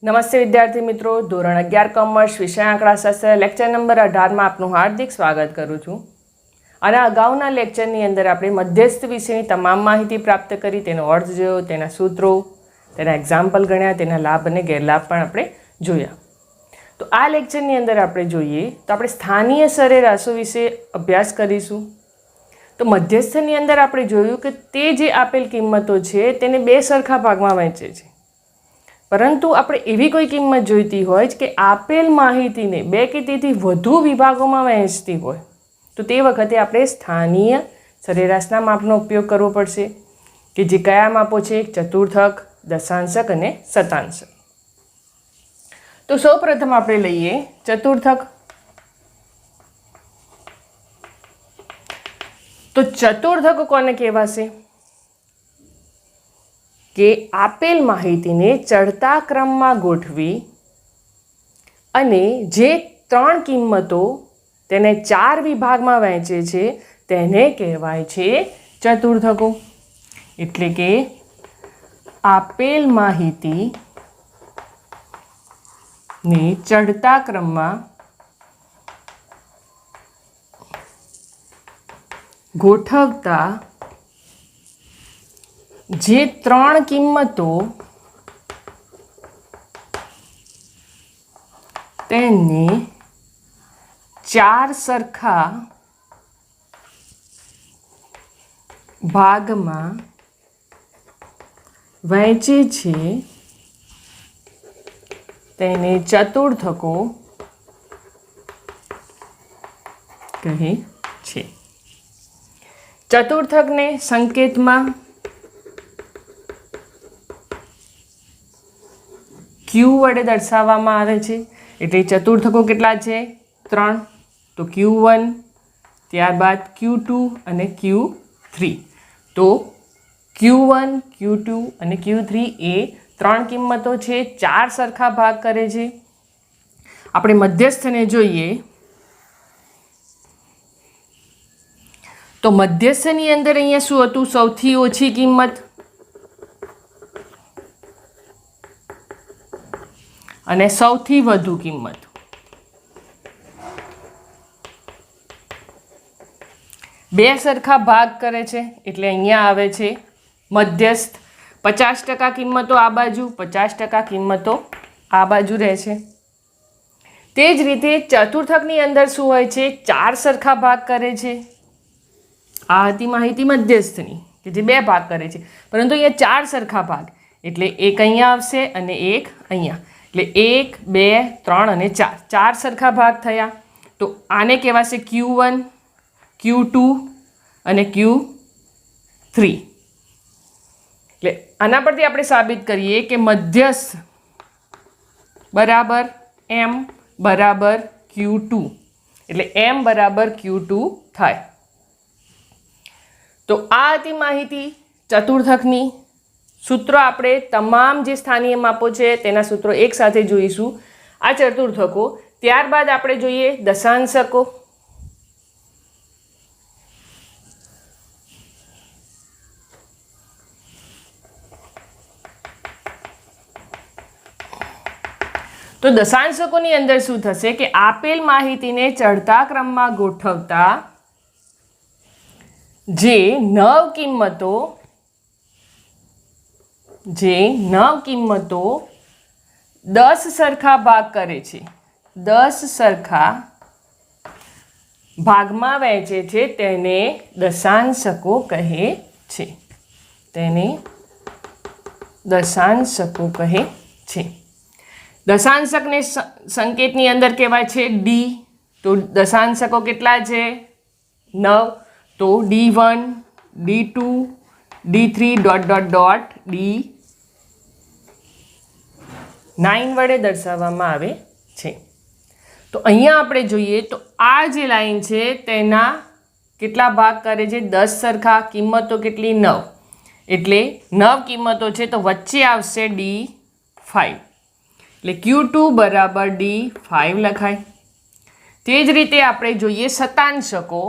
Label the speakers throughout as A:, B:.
A: નમસ્તે વિદ્યાર્થી મિત્રો, ધોરણ 11 કોમર્સ વિષય આંકડાશાસ્ત્ર લેક્ચર નંબર 18 માં આપનું હાર્દિક સ્વાગત કરું છું. અને અગાઉના લેક્ચરની અંદર આપણે મધ્યસ્થ વિશેની તમામ માહિતી પ્રાપ્ત કરી, તેનો અર્થ જોયો, તેના સૂત્રો, તેના એક્ઝામ્પલ ગણ્યા, તેના લાભ અને ગેરલાભ પણ આપણે જોયા. તો આ લેક્ચરની અંદર આપણે જોઈએ તો આપણે સ્થાનીય સરેરાશો વિશે અભ્યાસ કરીશું. તો મધ્યસ્થની અંદર આપણે જોયું કે તે જે આપેલ કિંમતો છે તેને બે સરખા ભાગમાં વહેંચે છે. પરંતુ આપણે એવી કોઈ કિંમત જોઈતી હોય કે આપેલ માહિતીને બે કે તેથી વધુ વિભાગોમાં વહેંચતી હોય, તો તે વખતે આપણે સ્થાનીય સરેરાશના માપનો ઉપયોગ કરવો પડશે, કે જે કયા માપો છે? ચતુર્થક, દશાંશક અને શતાંશક. તો સૌપ્રથમ આપણે લઈએ ચતુર્થક. તો ચતુર્થક કોને કહેવાશે? કે આપેલ માહિતીને ચડતા ક્રમમાં ગોઠવી અને જે ત્રણ કિંમતો તેને ચાર વિભાગમાં વહેંચે છે તેને કહેવાય છે ચતુર્થકો. એટલે કે આપેલ માહિતીને ચડતા ક્રમમાં ગોઠવતા જે ત્રણ કિંમતો તેને ચાર સરખા ભાગમાં વહેંચે છે તેને ચતુર્થકો કહે છે. ચતુર્થકને સંકેતમાં ક્યુ વડે દર્શાવવામાં આવે છે. એટલે ચતુર્થકો કેટલા છે? 3. તો Q1, ત્યારબાદ Q2 અને Q3. તો Q1, Q2 અને Q3 એ ત્રણ કિંમતો છે, ચાર સરખા ભાગ કરે છે. આપણે મધ્યસ્થને જોઈએ તો મધ્યસ્થની અંદર અહીંયા શું હતું? સૌથી ઓછી કિંમત અને સૌથી વધુ કિંમત. બે સરખા ભાગ કરે છે એટલે અહીંયા આવે છે મધ્યસ્થ. 50% કિંમતો આ બાજુ, 50% કિંમતો આ બાજુ રહે છે. તે જ રીતે ચતુર્થકની અંદર શું હોય છે? ચાર સરખા ભાગ કરે છે. આ હતી માહિતી મધ્યસ્થની કે જે બે ભાગ કરે છે, પરંતુ અહીંયા ચાર સરખા ભાગ એટલે એક અહીંયા આવશે અને એક અહીંયા. એટલે 1, 2, 3 અને 4, ચાર સરખા ભાગ થયા. તો આને કહેવાશે Q1, Q2 અને Q3. એટલે આના પરથી આપણે સાબિત કરીએ કે મધ્યસ્થ બરાબર M બરાબર Q2. એટલે M બરાબર Q2 થાય. તો આ હતી માહિતી ચતુર્થકની. સૂત્રો આપણે તમામ જે સ્થાનીય માપો છે તેના સૂત્રો એક સાથે જોઈશું, આ ચતુર્થકો. ત્યારબાદ આપણે જોઈએ દશાંશકો. તો દશાંશકોની અંદર શું થશે કે આપેલ માહિતીને ચડતા ક્રમમાં ગોઠવતા જે નવ કિંમતો 10 સરખા ભાગ કરે છે, 10 સરખા ભાગમાં વહેંચે છે તેને દશાંશકો કહે છે. તેને દશાંશકો કહે છે. દશાંશકને સંકેતની અંદર કહેવાય છે ડી. તો દશાંશકો કેટલા છે? 9. તો D1, D2, D3 ... D9 વડે દર્શાવવામાં આવે છે. તો અહીંયા આપણે જોઈએ તો આ જે લાઈન છે તેના કેટલા ભાગ કરે છે? 10 સરખા. કિંમતો કેટલી? 9. એટલે 9 કિંમતો છે તો વચ્ચે આવશે D5. એટલે Q2 બરાબર D5 લખાય. તે જ રીતે આપણે જોઈએ શતાંશકો.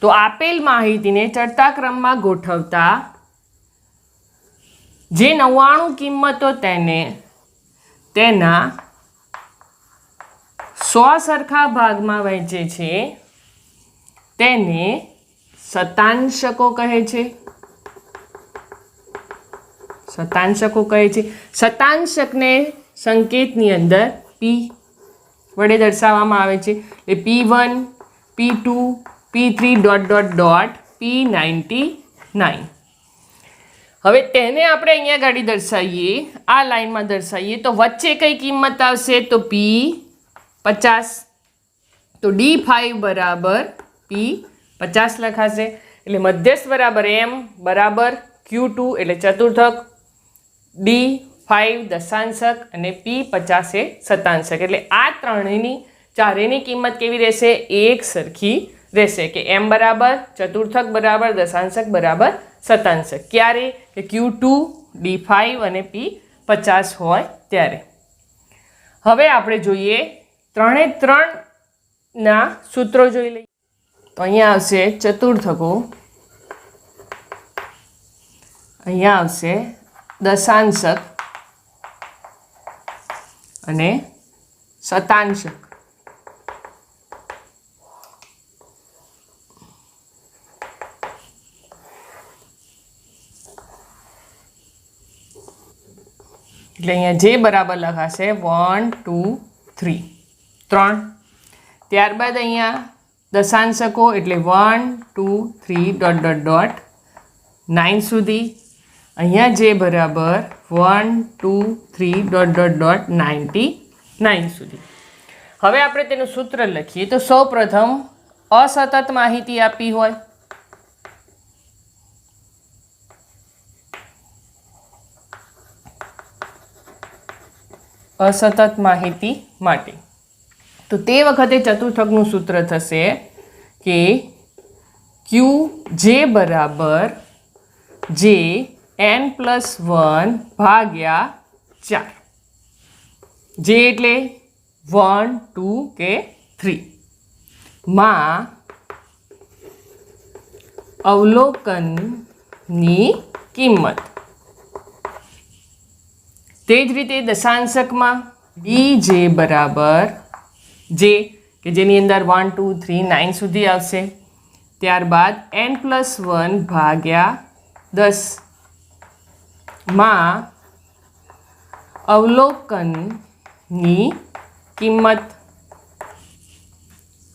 A: તો આપેલ માહિતીને ચડતા ક્રમમાં ગોઠવતા જે 99 કિંમતો તેના 100 સરખા ભાગમાં વહેંચે છે તેને શતાંશકો કહે છે. શતાંશકને સંકેતની અંદર P વડે દર્શાવવામાં આવે છે. એ P1, P2, P3 ... P99. હવે તેને આપણે અહીંયા ગાડી દર્શાવીએ, આ લાઈનમાં દર્શાવીએ તો વચ્ચે કઈ કિંમત આવશે તો P50. તો D5 બરાબર P50 લખાશે. એટલે મધ્યસ્થ બરાબર M બરાબર Q2 એટલે ચતુર્થક, D5 દશાંશક અને P50 એ શતાંશક. એટલે આ ચારેયની કિંમત કેવી રહેશે? એક સરખી રહેશે કે M બરાબર ચતુર્થક બરાબર દશાંશક બરાબર શતાંશક. ક્યારે? કે Q2, D5 અને P50 હોય ત્યારે. હવે આપણે જોઈએ 3×3 સૂત્રો જોઈ લઈએ. તો અહીંયા આવશે ચતુર્થકો, અહીંયા આવશે દશાંશક અને શતાંશક. એટલે અહીંયા જે બરાબર લખાશે 1, 2, 3 3. ત્યારબાદ અહીંયા દશાંશકો એટલે 1, 2, 3 ... 9 સુધી. અહીંયા જે બરાબર 1, 2, 3 ... 99 સુધી. હવે આપણે તેનું સૂત્ર લખીએ તો સૌપ્રથમ અસતત માહિતી આપી હોય અસતત માહિતી માટે તો તે વખતે ચતુર્થકનું સૂત્ર થશે કે QJ બરાબર JN+1 ભાગ્યા 4. જે એટલે 1, 2 કે 3 માં અવલોકનની કિંમત. તે જ રીતે દશાંશકમાં BJ બરાબર J કે જેની અંદર 1, 2, 3, 9 સુધી આવશે. ત્યારબાદ N+1 ભાગ્યા 10 માં અવલોકનની કિંમત.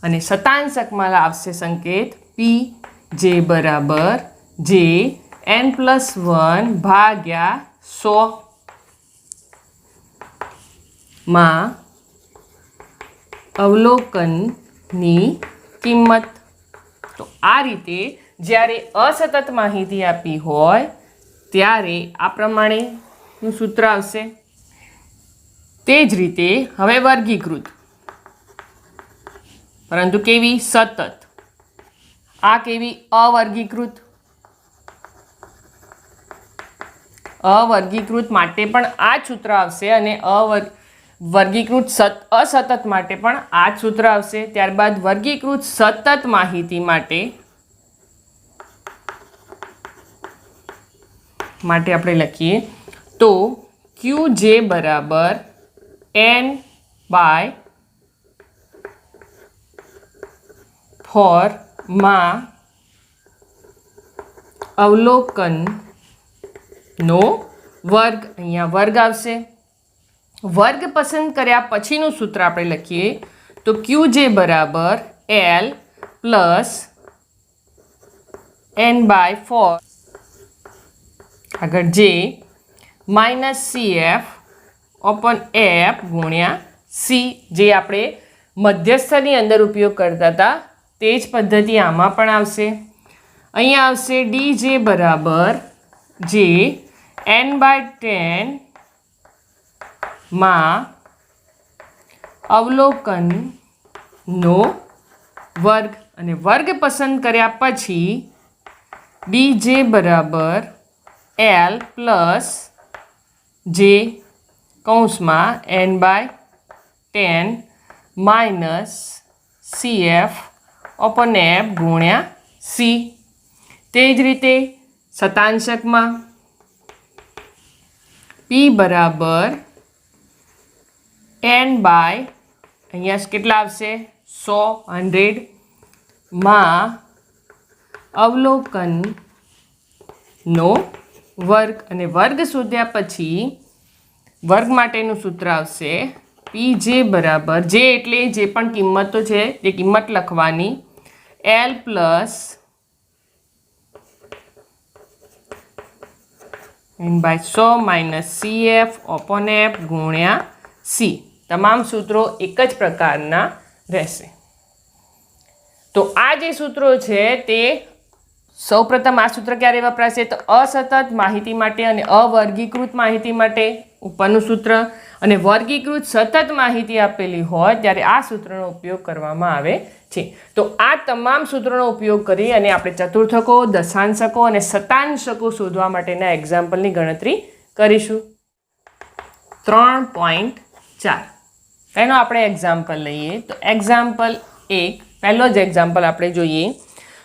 A: અને શતાંશકમાં આવશે સંકેત PJ બરાબર JN+1 ભાગ્યા 100 માં અવલોકનની કિંમત. તો આ રીતે જ્યારે અસતત માહિતી આપી હોય ત્યારે આ પ્રમાણેનું સૂત્ર આવશે. તે જ રીતે હવે વર્ગીકૃત, પરંતુ કેવી? સતત. આ કેવી? અવર્ગીકૃત. અવર્ગીકૃત માટે પણ આ જ સૂત્ર આવશે અને વર્ગીકૃત અસતત માટે પણ આ જ સૂત્ર આવશે. ત્યારબાદ વર્ગીકૃત સતત માહિતી માટે આપણે લખીએ તો QJ બરાબર N/4 માં અવલોકનનો વર્ગ. અહીંયા વર્ગ આવશે. વર્ગ પસંદ કર્યા પછીનું સૂત્ર આપણે લખીએ તો QJ બરાબર L પ્લસ N/4 આગળ J minus CF open F ગુણ્યા C. જે આપણે મધ્યસ્થની અંદર ઉપયોગ કરતા હતા તે જ પદ્ધતિ આમાં પણ આવશે. અહીંયા આવશે DJ બરાબર J N/10 માં અવલોકનનો વર્ગ. અને વર્ગ પસંદ કર્યા પછી DJ બરાબર L પ્લસ J કૌંસમાં N/10 minus CF open F ગુણ્યા C. તે જ રીતે શતાંશકમાં P બરાબર n બાય અહીંયા કેટલા આવશે 100 માં અવલોકનનો વર્ગ અને વર્ગ શોધ્યા પછી વર્ગ માટેનું સૂત્ર આવશે PJ બરાબર જે એટલે જે પણ કિંમતો છે તે કિંમત લખવાની L plus n/100 minus CF upon F ગુણ્યા C. તમામ સૂત્રો એક જ પ્રકારના રહેશે. તો આ જે સૂત્રો છે તે સૌપ્રથમ આ સૂત્ર ક્યારે વપરાશે તો અસતત માહિતી માટે અને અવર્ગીકૃત માહિતી માટે ઉપરનું સૂત્ર, અને વર્ગીકૃત સતત માહિતી આપેલી હોય ત્યારે આ સૂત્રનો ઉપયોગ કરવામાં આવે છે. તો આ તમામ સૂત્રોનો ઉપયોગ કરી અને આપણે ચતુર્થકો, દશાંશકો અને શતાંશકો શોધવા માટેના એક્ઝામ્પલની ગણતરી કરીશું. 3.4 એનો આપણે એક્ઝામ્પલ લઈએ. તો એક્ઝામ્પલ 1 પહેલો જ એક્ઝામ્પલ આપણે જોઈએ.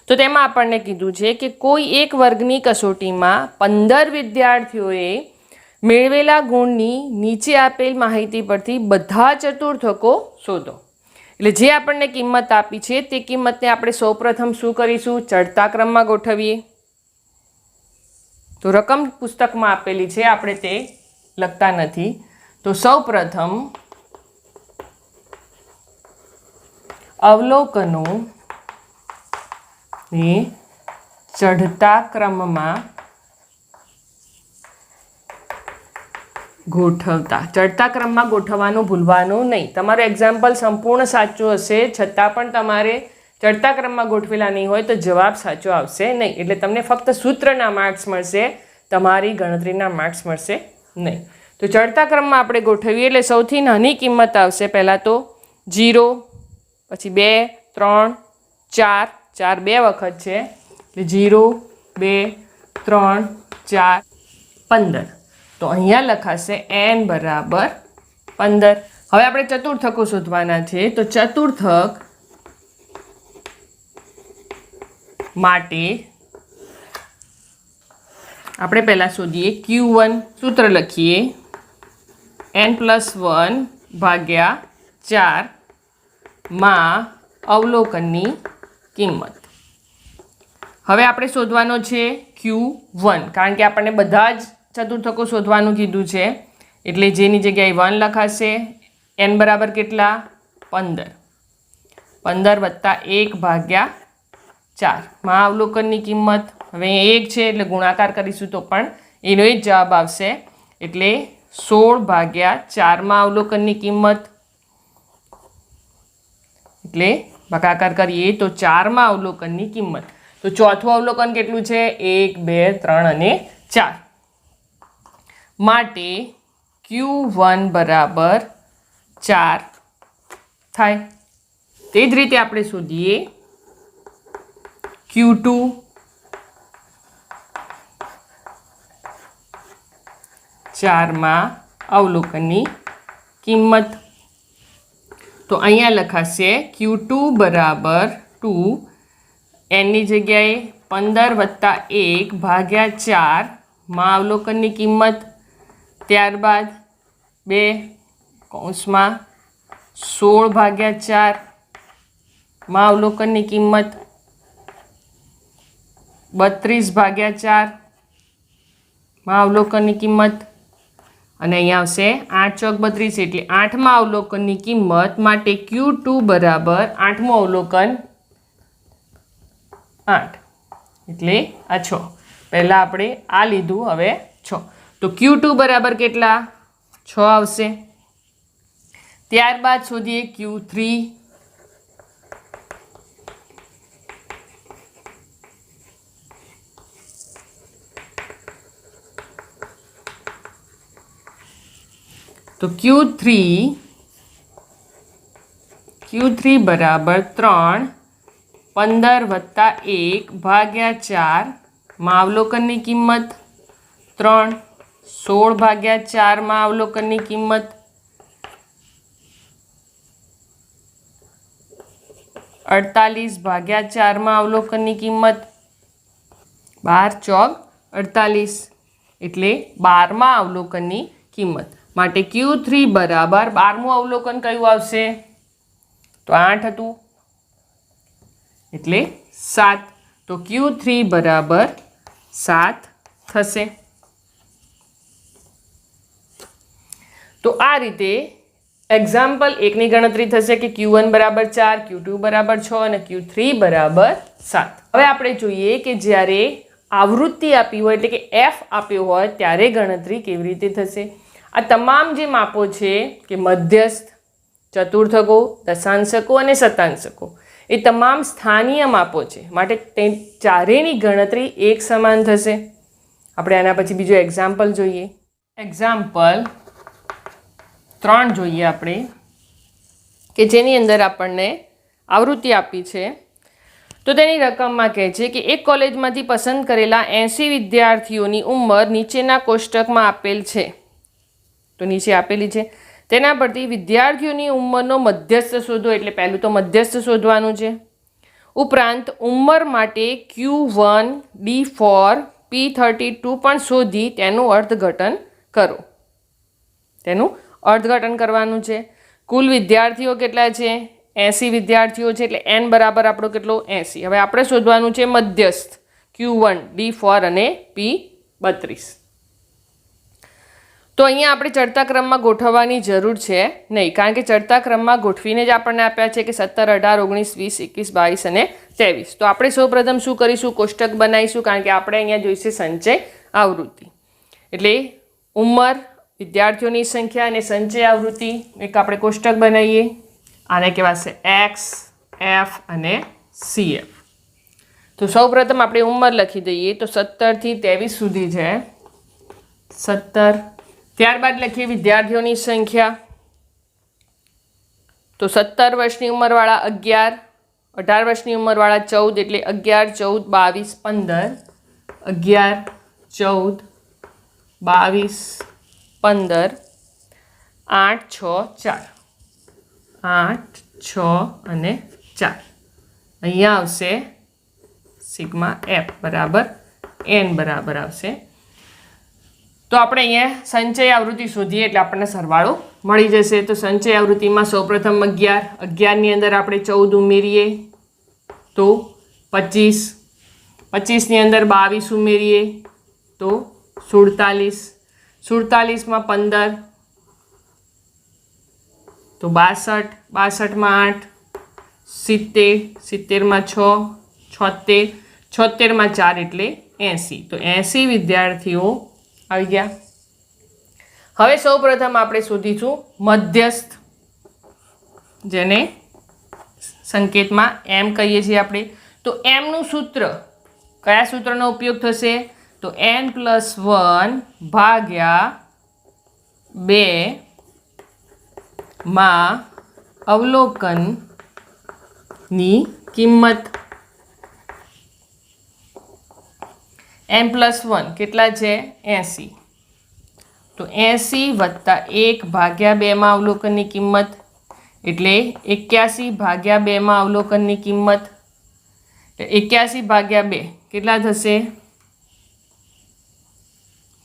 A: તો તેમાં આપણને કીધું છે કે કોઈ એક વર્ગની કસોટીમાં 15 વિદ્યાર્થીઓએ મેળવેલા ગુણની નીચે આપેલ માહિતી પરથી બધા ચતુર્થકો શોધો. એટલે જે આપણને કિંમત આપી છે તે કિંમતને આપણે સૌપ્રથમ શું કરીશું ચડતા ક્રમમાં ગોઠવીએ. તો રકમ પુસ્તકમાં આપેલી છે, આપણે તે લખતા નથી. તો સૌપ્રથમ અવલોકનો ને ચઢતા ક્રમમાં ગોઠવતા. ચડતા ક્રમમાં ગોઠવવાનું ભૂલવાનું નહીં. તમારું એક્ઝામ્પલ સંપૂર્ણ સાચું હશે છતાં પણ તમારે ચડતા ક્રમમાં ગોઠવેલા નહીં હોય તો જવાબ સાચો આવશે નહીં. એટલે તમને ફક્ત સૂત્રના માર્ક્સ મળશે, તમારી ગણતરીના માર્ક્સ મળશે નહીં. તો ચડતા ક્રમમાં આપણે ગોઠવીએ એટલે સૌથી નાની કિંમત આવશે પહેલાં તો 0, પછી 2, 3, 4, 4 બે વખત છે એટલે 0, 2, 3, 4, 15. તો અહીંયા લખાશે n બરાબર 15. હવે આપણે ચતુર્થકો શોધવાના છે. તો ચતુર્થક માટે આપણે પહેલાં શોધીએ Q1. સૂત્ર લખીએ n+1 ભાગ્યા 4 માં અવલોકનની કિંમત. હવે આપણે શોધવાનો છે Q1 કારણ કે આપણને બધા જ ચતુર્થકો શોધવાનું કીધું છે એટલે જેની જગ્યાએ 1 લખાશે. n બરાબર કેટલા 15. 15 વત્તા 1 ભાગ્યા 4 માં અવલોકનની કિંમત. હવે 1 છે એટલે ગુણાકાર કરીશું તો પણ એનો જ જવાબ આવશે એટલે 16 ભાગ્યા 4 માં અવલોકનની કિંમત. એટલે ભાગાકાર કરીએ તો 4 માં અવલોકનની કિંમત. તો ચોથું અવલોકન કેટલું છે 1, 2, 3 અને 4 માટે Q1 બરાબર 4 થાય. તે જ રીતે આપણે શોધીએ Q2. 4 માં અવલોકનની કિંમત. તો અહીંયા લખાશે Q2 બરાબર 2. એની જગ્યાએ 15 વત્તા 1 ભાગ્યા 4 માં અવલોકનની કિંમત. ત્યારબાદ 2 કૌંસમાં 16 ભાગ્યા 4 માં અવલોકનની કિંમત. 32 ભાગ્યા 4 માં અવલોકનની કિંમત. અને અહીંયા આવશે 8 ચોક 32 એટલે 8માં અવલોકનની કિંમત માટે Q2 બરાબર 8મું અવલોકન 8 એટલે આ 6. પહેલાં આપણે આ લીધું, હવે 6. તો Q2 બરાબર કેટલા 6 આવશે. ત્યારબાદ શોધીએ Q3. તો Q3 બરાબર 3. 15 વત્તા 1 ભાગ્યા 4 માં અવલોકનની કિંમત 3. 16 ભાગ્યા 4 માં અવલોકનની કિંમત 48 ભાગ્યા 4 માં અવલોકનની કિંમત 12 ચોક 48. એટલે 12મા અવલોકનની કિંમત. માટે Q3 બરાબર 12મું અવલોકન કયું આવશે? તો 8 હતું એટલે 7. તો Q3 બરાબર 7 થશે. તો આ રીતે એક્ઝામ્પલ 1ની ગણતરી થશે કે Q1 બરાબર 4, Q2 બરાબર 6 અને Q3 બરાબર 7. હવે આપણે જોઈએ કે જ્યારે આવૃત્તિ આપી હોય એટલે કે F આપ્યો હોય ત્યારે ગણતરી કેવી રીતે થશે. આ તમામ જે માપો છે કે મધ્યસ્થ, ચતુર્થકો, દશાંશકો અને શતાંશકો એ તમામ સ્થાનીય માપો છે. માટે તે ચારેયની ગણતરી એક સમાન થશે. આપણે આના પછી બીજો એક્ઝામ્પલ જોઈએ. એક્ઝામ્પલ 3 જોઈએ આપણે કે જેની અંદર આપણને આવૃત્તિ આપી છે. તો તેની રકમમાં કહે છે કે એક કોલેજમાંથી પસંદ કરેલા 80 વિદ્યાર્થીઓની ઉંમર નીચેના કોષ્ટકમાં આપેલ છે. તો નીચે આપેલી છે તેના પરથી વિદ્યાર્થીઓની ઉંમરનો મધ્યસ્થ શોધો. એટલે પહેલું તો મધ્યસ્થ શોધવાનું છે. ઉપરાંત ઉંમર માટે Q1, D4, P32 પણ શોધી તેનું અર્થઘટન કરો. તેનું અર્થઘટન કરવાનું છે. કુલ વિદ્યાર્થીઓ કેટલા છે? 80 વિદ્યાર્થીઓ છે એટલે n બરાબર આપણો કેટલો? 80. હવે આપણે શોધવાનું છે મધ્યસ્થ Q1, D4 અને P32. તો અહીંયા આપણે ચડતા ક્રમમાં ગોઠવવાની જરૂર છે નહીં, કારણ કે ચડતા ક્રમમાં ગોઠવીને જ આપણને આપ્યા છે કે 17, 18, 19, 20, 21, 22 અને 23. તો આપણે સૌપ્રથમ શું કરીશું? કોષ્ટક બનાવીશું, કારણ કે આપણે અહીંયા જોઈશે સંચય આવૃત્તિ. એટલે ઉંમર, વિદ્યાર્થીઓની સંખ્યા અને સંચય આવૃત્તિ એક આપણે કોષ્ટક બનાવીએ. આને કહેવાશે X, F અને CF. તો સૌપ્રથમ આપણે ઉંમર લખી દઈએ. તો 17 થી 23 સુધી છે 17. ત્યારબાદ લખીએ વિદ્યાર્થીઓની સંખ્યા. તો 17 વર્ષની ઉંમરવાળા 11, 18 વર્ષની ઉંમરવાળા 14 એટલે 11, 14, 22, 15. 11, 14, 22, 15, 8, 6, 4. 8, 6 અને 4. અહીંયા આવશે સિગ્મા F બરાબર n બરાબર આવશે. તો આપણે અહીંયા સંચય આવૃત્તિ શોધીએ એટલે આપણને સરવાળો મળી જશે. તો સંચય આવૃત્તિમાં સૌપ્રથમ 11, 11ની અંદર આપણે 14 ઉમેરીએ તો 25, 25ની અંદર 22 ઉમેરીએ તો 47, 47માં 15 તો 62, 62માં 8, 70, 70માં 6, 76, 76માં 4 એટલે 80. તો 80 વિદ્યાર્થીઓ આવી ગયા. હવે સૌપ્રથમ આપણે શોધીશું મધ્યસ્થ, જેને સંકેતમાં m કહીએ છીએ આપણે. તો m નું સૂત્ર, કયા સૂત્રનો ઉપયોગ થશે? તો n+1 ભાગ્યા 2 માં અવલોકનની કિંમત. n+1 કેટલા છે? 80. તો 80 વત્તા 1 ભાગ્યા 2 માં અવલોકનની કિંમત એટલે 81 ભાગ્યા 2 માં અવલોકનની કિંમત. 81 ભાગ્યા 2 કેટલા થશે?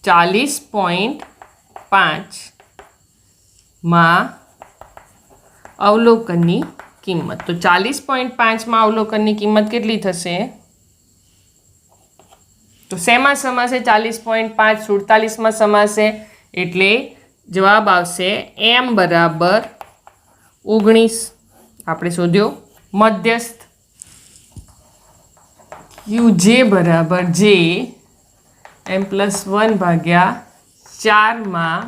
A: 40.5 માં અવલોકનની કિંમત. તો 40.5 માં અવલોકનની કિંમત કેટલી થશે? તો શેમાં સમાશે? 40.5 47માં સમાશે એટલે જવાબ આવશે m બરાબર 19. આપણે શોધ્યો મધ્યસ્થ. Uj બરાબર j m+1 ભાગ્યા 4 માં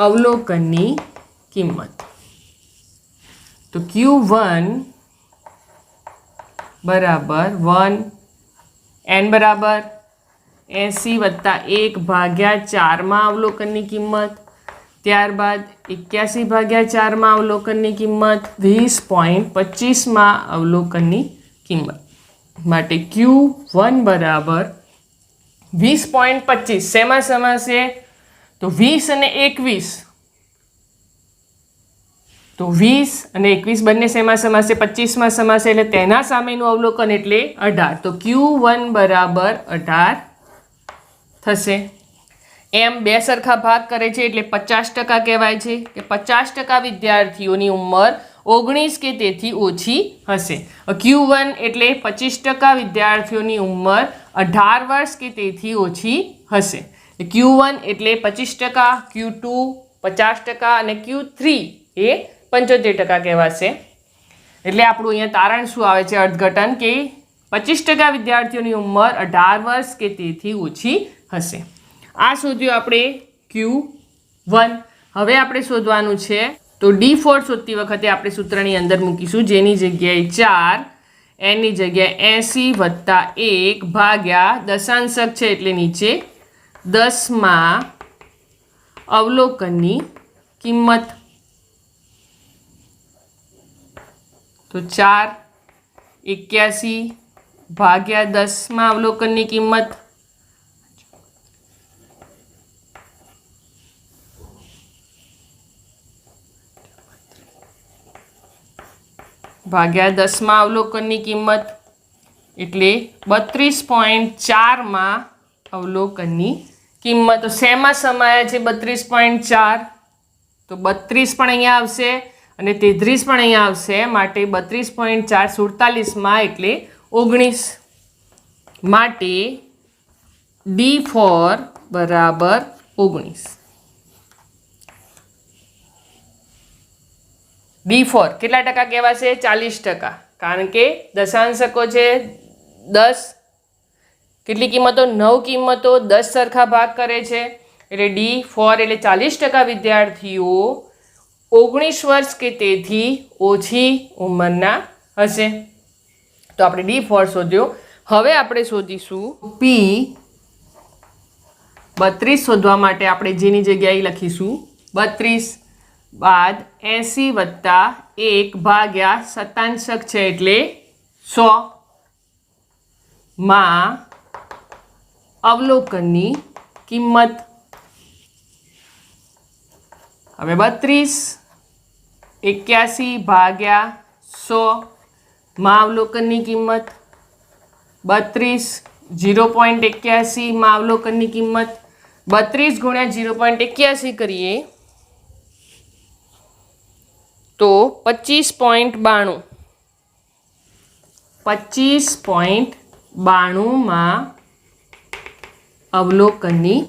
A: અવલોકનની કિંમત. તો Q1 બરાબર 1, n બરાબર 80 વત્તા 1 ભાગ્યા 4 માં અવલોકનની કિંમત. ત્યારબાદ 81 ભાગ્યા 4 માં અવલોકનની કિંમત. 20.25 માં અવલોકનની કિંમત. માટે Q1 બરાબર 20.25. શેમાં સમાશે? તો 20 અને 21. તો 20 અને 21 બંને શેમાં સમાશે? 25માં સમાશે. એટલે તેના સામેનું અવલોકન એટલે 18. તો Q1 બરાબર 18 થશે. એમ 2 સરખા ભાગ કરે છે એટલે 50% કહેવાય છે કે 50% વિદ્યાર્થીઓની ઉંમર 19 કે તેથી ઓછી હશે. Q1 એટલે 25% વિદ્યાર્થીઓની ઉંમર 18 વર્ષ કે તેથી ઓછી હશે. Q1 એટલે 25%, Q2 50% અને Q3 એ 75% કહેવાશે. એટલે આપણું અહીંયા તારણ શું આવે છે અર્થઘટન કે 25% વિદ્યાર્થીઓની ઉંમર 18 વર્ષ કે તેથી ઓછી હશે. આ શોધ્યું આપણે Q1. હવે આપણે શોધવાનું છે તો D4 શોધતી વખતે આપણે સૂત્રની અંદર મૂકીશું જેની જગ્યાએ 4, એની જગ્યાએ 80 + 1 ભાગ્યા દશાંશક છે એટલે નીચે 10માં અવલોકનની કિંમત. તો 4 81 ભાગ્યા 10માં અવલોકનની કિંમત ભાગ્યા 10માં અવલોકનની કિંમત એટલે 32.4માં અવલોકનની કિંમત. તો શેમાં સમાયા છે 32.4? તો 32 પણ અહીંયા આવશે અને 33 પણ અહીંયા આવશે. માટે 32.4 47માં એટલે 19. માટે D4 બરાબર 19. D4 કેટલા ટકા કહેવાશે? 40%. કારણ કે દશાંશકો છે 10. કેટલી કિંમતો? 9 કિંમતો 10 સરખા ભાગ કરે છે એટલે D4 એટલે 40% વિદ્યાર્થીઓ 19 વર્ષ કે તેથી ઓછી ઉંમરના હશે. તો આપણે D4 શોધ્યો. હવે આપણે શોધીશું P32 શોધવા માટે આપણે જેની જગ્યાએ લખીશું 32 બાદ 80 + 1 ભાગ્યા શતાંશક છે એટલે 100 માં અવલોકનની કિંમત. હવે 32 81 ભાગ્યા 100 માં અવલોકનની કિંમત 32 0.81 માં અવલોકનની કિંમત 32 × 0.81 કરીએ તો 25.92. 25.92માં અવલોકનની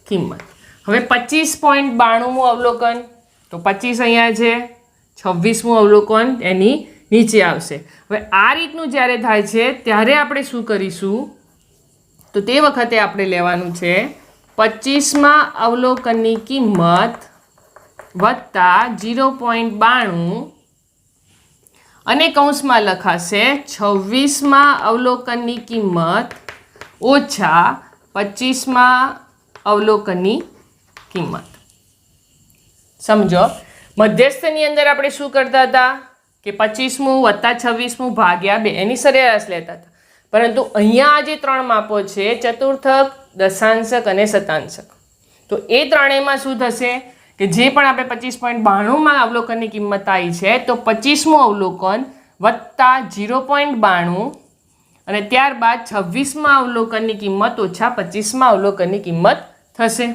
A: કિંમત. હવે 25.92મું અવલોકન તો 25 અહીંયા છે, 26મું અવલોકન એની નીચે આવશે. હવે આ રીતનું જ્યારે થાય છે ત્યારે આપણે શું કરીશું તો તે વખતે આપણે લેવાનું છે 25માં અવલોકનની કિંમત વત્તા 0.92 અને કૌંસમાં લખાશે 26માં અવલોકનની કિંમત ઓછા 25માં અવલોકનની કિંમત. સમજો મધ્યસ્થની અંદર આપણે શું કરતા હતા કે 25મું વત્તા 26મું ભાગ્યા 2 એની સરેરાશ લેતા હતા. પરંતુ અહીંયા આ જે 3 માપો છે ચતુર્થક, દશાંશક અને શતાંશક, તો એ ત્રણેયમાં શું થશે કે જે પણ આપણે 25.92માં અવલોકનની કિંમત આવી છે તો 25મું અવલોકન વત્તા 0.92 અને ત્યારબાદ 26માં અવલોકનની કિંમત ઓછા 25માં અવલોકનની કિંમત થશે.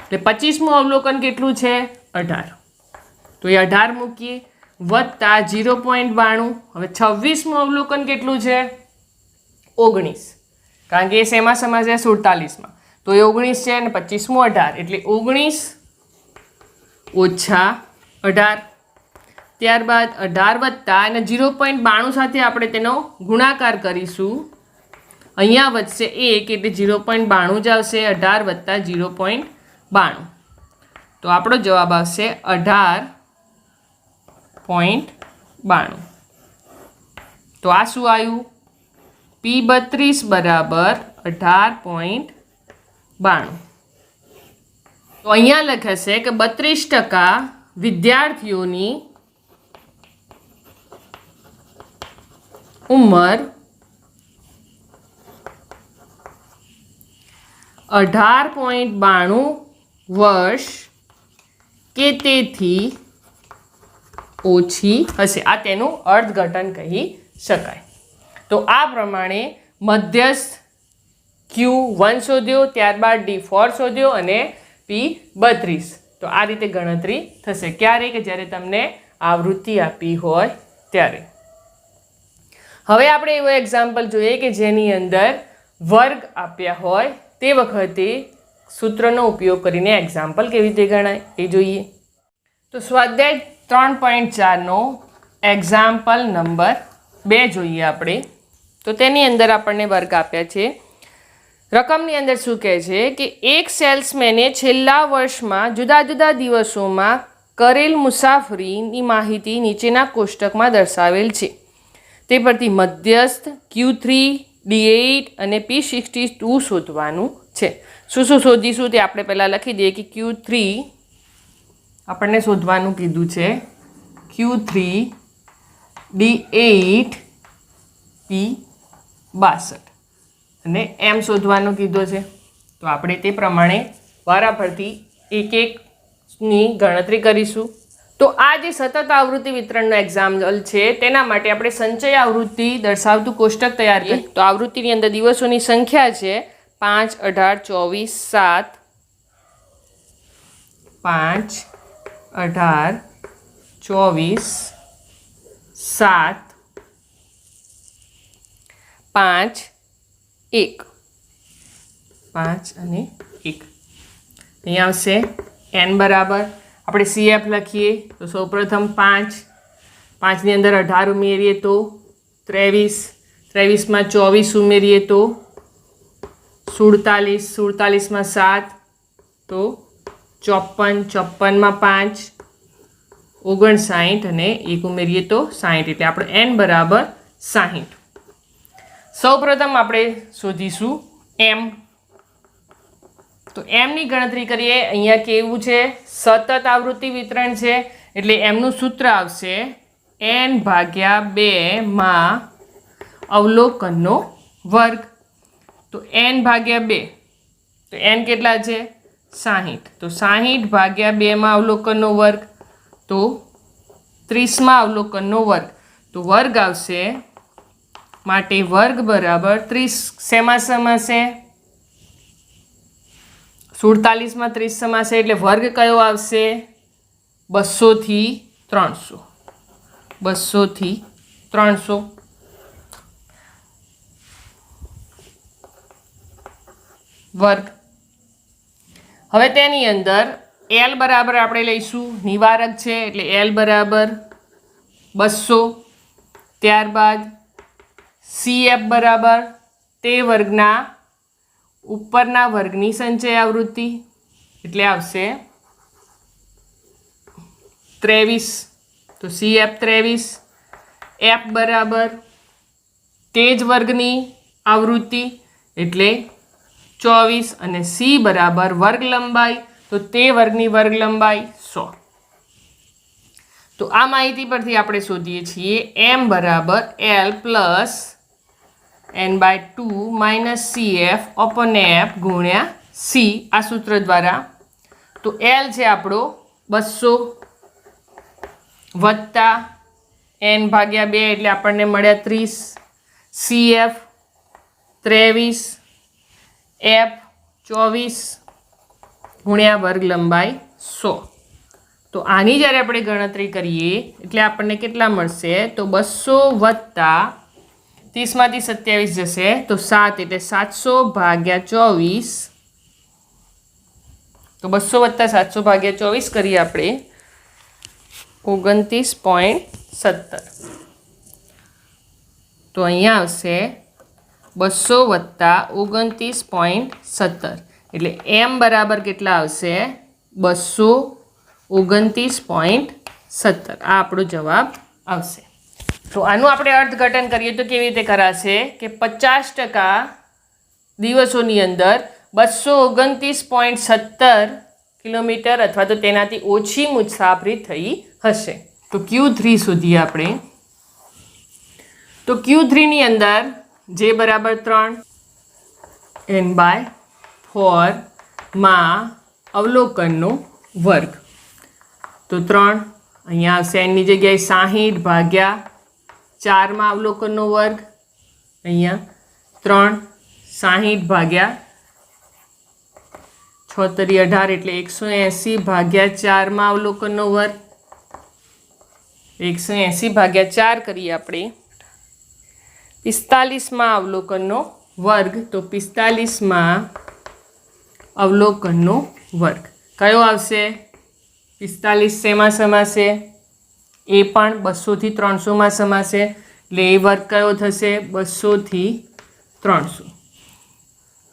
A: એટલે 25મું અવલોકન કેટલું છે? 18. તો એ 18 મૂકીએ વત્તા 0.92. હવે 26મું અવલોકન કેટલું છે? 19. કારણ કે એ શેમાં સમાશે? 47માં. તો એ 19 છે અને 25મું 18 એટલે 19 ઓછા 18. ત્યારબાદ 18 વત્તા અને 0.92 સાથે આપણે તેનો ગુણાકાર કરીશું. અહીંયા વધશે 1 એટલે 0.92 જ આવશે. 18 વત્તા 0.92 તો આપણો જવાબ આવશે 18.92. તો આ શું આવ્યું? P32 બરાબર 18.92. તો અહીંયા લખશે કે 32% વિદ્યાર્થીઓની ઉંમર 18.92 વર્ષ કે તેથી ઓછી હશે. આ તેનું અર્થઘટન કહી શકાય. તો આ પ્રમાણે મધ્યસ્થ Q1 શોધ્યો, ત્યારબાદ D4 શોધ્યો અને P32. તો આ રીતે ગણતરી થશે. ક્યારે? કે જ્યારે તમને આવૃત્તિ આપી હોય ત્યારે. હવે આપણે એવો એક્ઝામ્પલ જોઈએ કે જેની અંદર વર્ગ આપ્યા હોય તે વખતે સૂત્રનો ઉપયોગ કરીને એક્ઝામ્પલ કેવી રીતે ગણાય એ જોઈએ. તો સ્વાધ્યાય 3.4નો એક્ઝામ્પલ નંબર 2 જોઈએ આપણે. તો તેની અંદર આપણને વર્ગ આપ્યા છે. રકમની અંદર શું કહે છે કે એક સેલ્સમેને છેલ્લા વર્ષમાં જુદા જુદા દિવસોમાં કરેલ મુસાફરીની માહિતી નીચેના કોષ્ટકમાં દર્શાવેલ છે. તે પરથી મધ્યસ્થ Q3, D8 અને P62 શોધવાનું છે. શું શું શોધીશું તે આપણે પહેલાં લખી દઈએ કે Q3 આપણને શોધવાનું કીધું છે. Q3, D8, P62 અને M શોધવાનું કીધું છે. તો આપણે તે પ્રમાણે વારાફરતી એક એકની ગણતરી કરીશું. તો આ જે સતત આવૃત્તિ વિતરણનો એક્ઝામ્પલ છે તેના માટે આપણે સંચય આવૃત્તિ દર્શાવતું કોષ્ટક તૈયાર કરીએ. તો આવૃત્તિની અંદર દિવસોની સંખ્યા છે 5, 18, 24, 7. 5, 18, 24, 7, 5, 1. 5 અને 1. અહીંયા આવશે n બરાબર આપણે CF લખીએ તો સૌપ્રથમ 5, 5ની અંદર 18 ઉમેરીએ તો 23, 23માં 24 ઉમેરીએ તો 47, 47માં 7 તો 54, 54માં 5 59 અને 1 ઉમેરીએ તો 60. એટલે આપણે n બરાબર 60. સૌપ્રથમ આપણે શોધીશું m. તો એમની ગણતરી કરીએ. અહીંયા કેવું છે? સતત આવૃત્તિ વિતરણ છે એટલે એમનું સૂત્ર આવશે n/2 માં અવલોકનનો વર્ગ. તો n/2 તો n કેટલા છે? 60. તો 60/2 માં અવલોકનનો વર્ગ તો 30માં અવલોકનનો વર્ગ. તો વર્ગ આવશે માટે વર્ગ બરાબર 30 શેમાં સમાશે? 47માં 30 સમાશે એટલે વર્ગ કયો આવશે? 200 થી 300. 200 થી 300 વર્ગ. હવે તેની અંદર L બરાબર આપણે લઈશું, નિવારક છે એટલે L બરાબર 200. ત્યારબાદ CF બરાબર તે વર્ગના ઉપરના વર્ગની સંચય આવૃત્તિ એટલે આવશે 23. તો CF 23. F બરાબર તે જ વર્ગની આવૃત્તિ એટલે 24 અને C બરાબર વર્ગ લંબાઈ તો તે વર્ગની વર્ગ લંબાઈ 100. તો આ માહિતી પરથી આપણે શોધીએ છીએ M બરાબર L plus n/2 minus CF upon F ગુણ્યા C આ સૂત્ર દ્વારા. તો L છે આપણો 200 વત્તા n/2 એટલે આપણને મળ્યા 30. CF 23, F 24 ગુણ્યા વર્ગ લંબાઈ 100. તો આની જ્યારે આપણે ગણતરી કરીએ એટલે આપણને કેટલા મળશે? તો 200 વત્તા 30માંથી 27 જશે તો 7 એટલે 700/24. તો 200 વત્તા 700/24 કરીએ આપણે 29.17. તો અહીંયા આવશે 200 વત્તા 29.17 એટલે M બરાબર કેટલા આવશે? 229.17. આ આપણો જવાબ આવશે. તો આનું આપણે અર્થઘટન કરીએ તો કેવી રીતે કરાશે કે 50% દિવસોની અંદર 229.17 કિલોમીટર અથવા તો તેનાથી ઓછી મુસાફરી થઈ હશે. તો Q3 શોધીએ આપણે. તો Q3ની અંદર જે બરાબર 3 n/4 માં અવલોકનનો વર્ગ. તો 3 અહીંયા આવશે એની જગ્યાએ 60/4 માં અવલોકનનો વર્ગ. અહીંયા 3 60 ભાગ્યા 6 તરી 18 એટલે 180 ભાગ્યા 4 માં અવલોકનનો વર્ગ. 180 ભાગ્યા 4 કરીએ આપણે 45 માં અવલોકનનો વર્ગ. તો 45 માં અવલોકનનો વર્ગ કયો આવશે? 45 શેમાં સમાશે? એ પણ 200 થી 300 માં સમાશે. એટલે એ વર્ગ કયો થશે? 200 થી 300.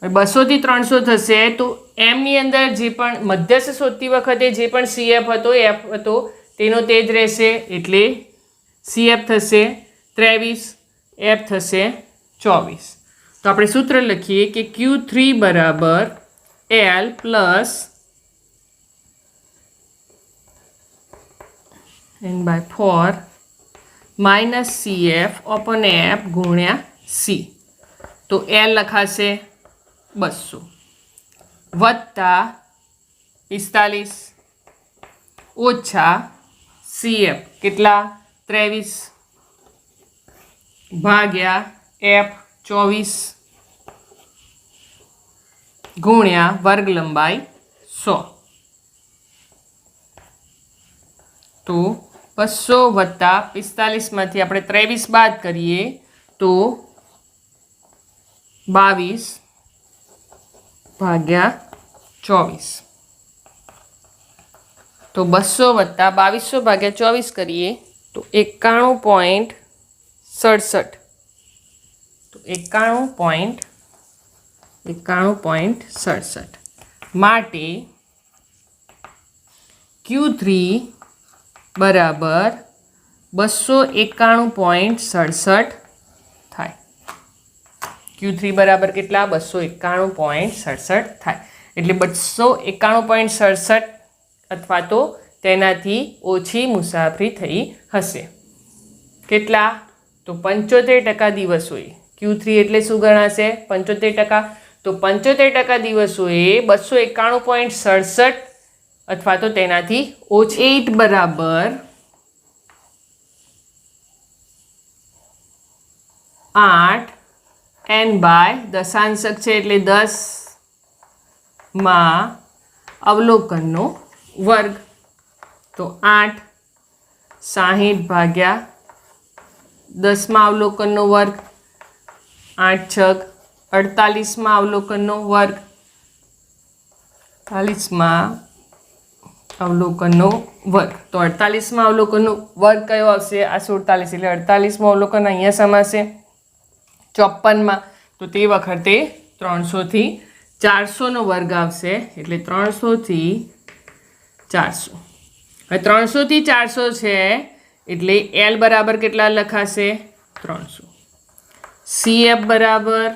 A: 200 થી 300 થશે તો એમની અંદર જે પણ મધ્યસ્થ શોધતી વખતે જે પણ CF હતો એફ હતો તેનો તે જ રહેશે. એટલે CF થશે 23, એફ થશે 24. તો આપણે સૂત્ર લખીએ કે Q3 બરાબર L plus n/4 minus CF upon F ગુણ્યા C. તો L લખાશે 200 વત્તા 45 ઓછા CF કેટલા? 23 ભાગ્યા F 24 ગુણ્યા વર્ગ લંબાઈ 100. તો 200 વત્તા 45માંથી આપણે 23 બાદ કરીએ તો 22 ભાગ્યા 24. તો 200 વત્તા 2200 ભાગ્યા 24 કરીએ તો 91.67. તો 91.67 માટે Q3 બરાબર 291.67 થાય. Q3 બરાબર કેટલા? 291.67 થાય. એટલે 291.67 અથવા તો તેનાથી ઓછી મુસાફરી થઈ હશે. કેટલા? તો 75% દિવસોએ. Q3 એટલે શું ગણાશે? 75%. તો 75% દિવસોએ 291.67 અથવા તો તેનાથી ઓછી. 8 બરાબર 8 n/, દશાંશક છે એટલે 10 માં અવલોકનનો વર્ગ. તો 8 60 ભાગ્યા 10 માં અવલોકનનો વર્ગ. 8 છગ 48 માં અવલોકનનો વર્ગ. 48 માં અવલોકનનો વર્ગ. તો 48 માં અવલોકનનો વર્ગ કયો આવશે? આ 47 એટલે 48 માં અવલોકન અહીંયા સમાશે 54 માં. તો તે વખતે 300 થી 400 નો વર્ગ આવશે. એટલે 300 થી 400. હવે 300 થી 400 છે એટલે L બરાબર કેટલા લખાશે? 300. CF બરાબર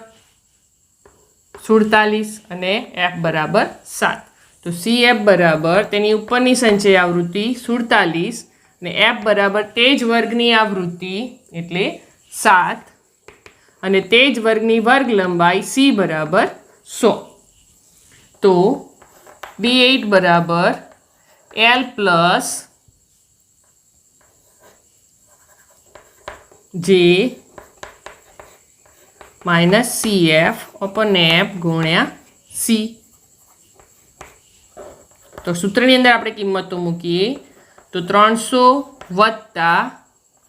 A: 47 અને F બરાબર 7. તો CF બરાબર તેની ઉપરની સંચય આવૃત્તિ 47 અને F બરાબર તે જ વર્ગની આવૃત્તિ એટલે 7 અને તે જ વર્ગની વર્ગ લંબાઈ C બરાબર 100. તો D8 બરાબર L plus J minus CF upon F ગુણ્યા C. તો સૂત્રની અંદર આપણે કિંમતો મૂકીએ તો 300 વત્તા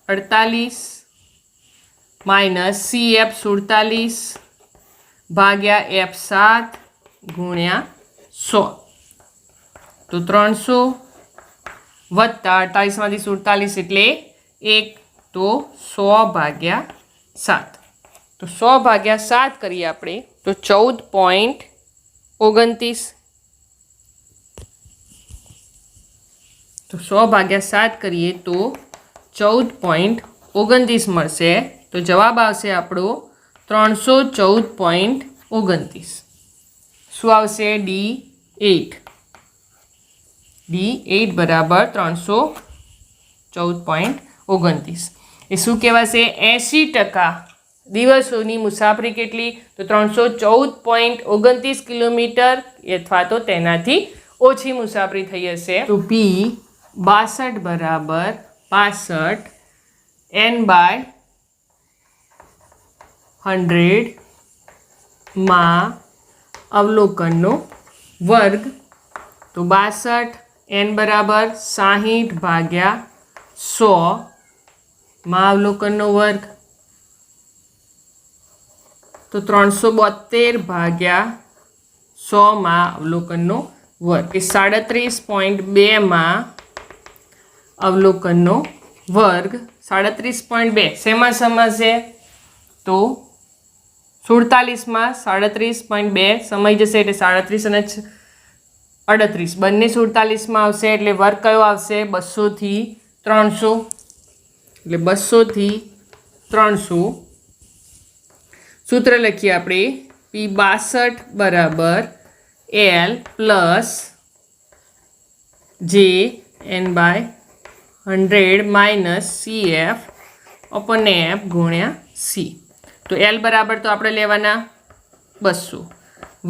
A: 48 માઇનસ CF 47 ભાગ્યા F 7 ગુણ્યા 100. તો 300 વત્તા 48માંથી 47 એટલે 1. તો 100 ભાગ્યા 7. તો 100 ભાગ્યા 7 કરીએ આપણે તો 14.29. તો 100 ભાગ્યા 7 કરીએ તો 14.29 મળશે. તો જવાબ આવશે આપણો 314.29. શું આવશે? D8. D8 બરાબર 314.29. એ શું કહેવાશે? 80% દિવસોની મુસાફરી કેટલી? તો 314.29 કિલોમીટર અથવા તો તેનાથી ઓછી મુસાફરી થઈ હશે. તો P 62 બરાબર 65 n/100 માં અવલોકનનો વર્ગ, તો 62 n બરાબર 60 ભાગ્યા 100 માં અવલોકનનો વર્ગ, તો 372 ભાગ્યા 100 માં અવલોકનનો વર્ગ એ 37.2 માં અવલોકનનો વર્ગ 37.2 શેમાં સમાશે? તો 47 માં 37.2 સમય જશે એટલે 37 અને 38 બંને 47 માં આવશે એટલે વર્ગ કયો આવશે? 200 થી 300, એટલે 200 થી 300 સૂત્ર લખીએ આપણે P62 બરાબર L પ્લસ જે n/100 માઇનસ CF અપન F ગુણ્યા C. તો L બરાબર તો આપણે લેવાના 200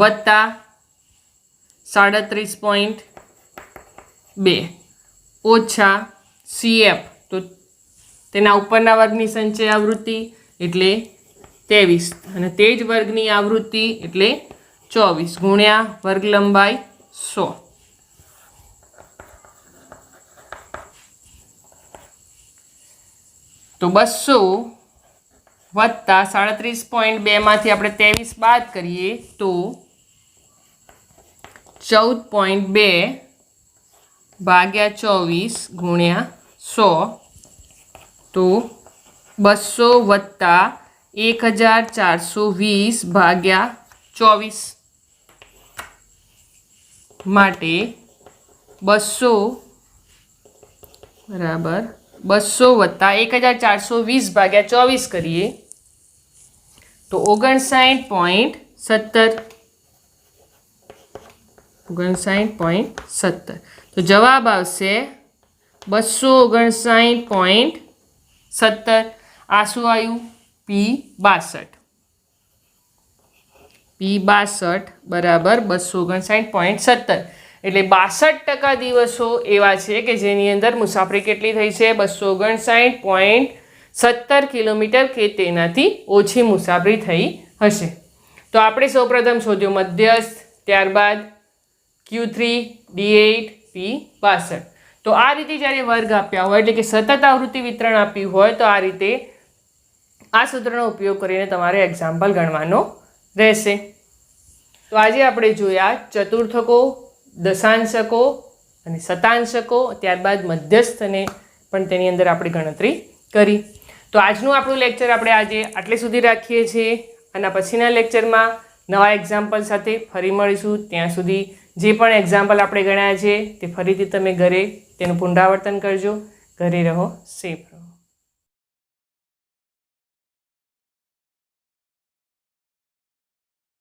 A: વત્તા 37.2 ઓછા CF તો તેના ઉપરના વર્ગની સંચય આવૃત્તિ એટલે 23 અને તે જ વર્ગની આવૃત્તિ એટલે 24 ગુણ્યા વર્ગ લંબાઈ 100. તો 200 વત્તા 37.2 માંથી આપણે 23 બાદ કરીએ તો 14.2 ભાગ્યા 24 ગુણ્યા 100, તો 200 વત્તા 1420 ભાગ્યા 24 માટે 200 બરાબર 200 વત્તા 1420 ભાગ્યા 24 કરીએ તો 59.70 તો જવાબ આવશે 259.70. આ શું આવ્યું? P62 બરાબર 259.70 એટલે 62% દિવસો એવા છે કે જેની અંદર મુસાફરી કેટલી થઈ છે? 259.70 કિલોમીટર કે તેનાથી ઓછી મુસાફરી થઈ હશે. તો આપણે સૌપ્રથમ શોધ્યો મધ્યસ્થ, ત્યારબાદ Q3, D8, P62. તો આ રીતે જ્યારે વર્ગ આપ્યા હોય એટલે કે સતત આવૃત્તિ વિતરણ આપ્યું હોય તો આ રીતે આ સૂત્રનો ઉપયોગ કરીને તમારે એક્ઝામ્પલ ગણવાનો રહેશે. તો આજે આપણે જોયા ચતુર્થકો, દશાંશકો અને શતાંશકો, ત્યારબાદ મધ્યસ્થને પણ તેની અંદર આપણે ગણતરી કરી. તો આજનું આપણું લેક્ચર આપણે આજે આટલે સુધી રાખીએ છીએ. આના પછીના લેક્ચરમાં નવા એક્ઝામ્પલ સાથે ફરી મળીશું. ત્યાં સુધી જે પણ એક્ઝામ્પલ આપણે ગણ્યા છે તે ફરીથી તમે ઘરે તેનું પુનરાવર્તન કરજો. ઘરે રહો, સેફ રહો.